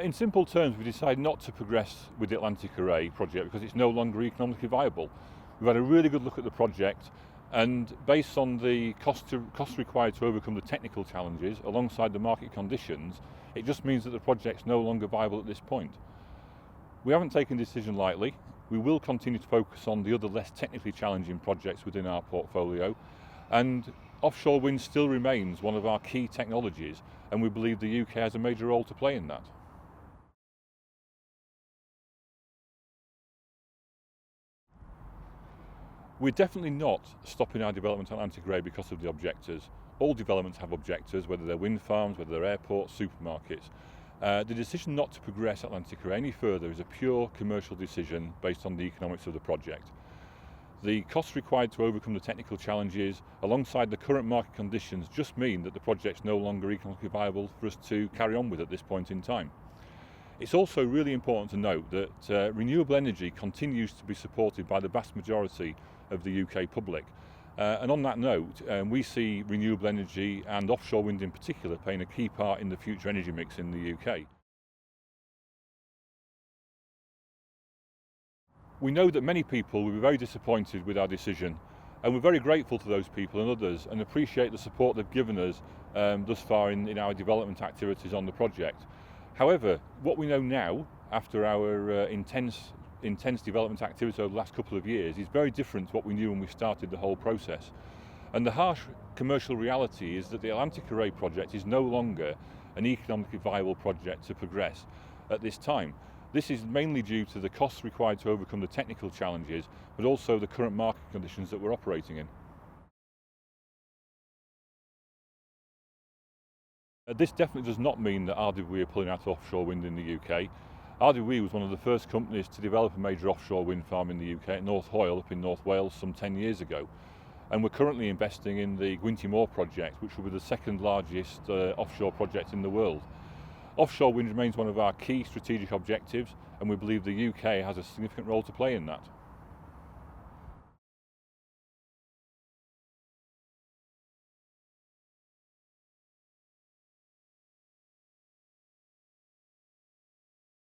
In simple terms, we decided not to progress with the Atlantic Array project because it's no longer economically viable. We've had a really good look at the project, and based on the costs required to overcome the technical challenges alongside the market conditions, it just means that the project's no longer viable at this point. We haven't taken the decision lightly. We will continue to focus on the other less technically challenging projects within our portfolio, and offshore wind still remains one of our key technologies, and we believe the UK has a major role to play in that. We're definitely not stopping our development on Atlantic Array because of the objectors. All developments have objectors, whether they're wind farms, whether they're airports, supermarkets. The decision not to progress Atlantic Array any further is a pure commercial decision based on the economics of the project. The costs required to overcome the technical challenges alongside the current market conditions just mean that the project's no longer economically viable for us to carry on with at this point in time. It's also really important to note that renewable energy continues to be supported by the vast majority of the UK public. And on that note, we see renewable energy and offshore wind in particular playing a key part in the future energy mix in the UK. We know that many people will be very disappointed with our decision, and we're very grateful to those people and others and appreciate the support they've given us thus far in our development activities on the project. However, what we know now, after our intense development activity over the last couple of years, is very different to what we knew when we started the whole process. And the harsh commercial reality is that the Atlantic Array project is no longer an economically viable project to progress at this time. This is mainly due to the costs required to overcome the technical challenges, but also the current market conditions that we're operating in. This definitely does not mean that RWE are pulling out of offshore wind in the UK. RWE was one of the first companies to develop a major offshore wind farm in the UK at North Hoyle up in North Wales some 10 years ago. And we're currently investing in the Gwynty Moor project, which will be the second largest offshore project in the world. Offshore wind remains one of our key strategic objectives, and we believe the UK has a significant role to play in that.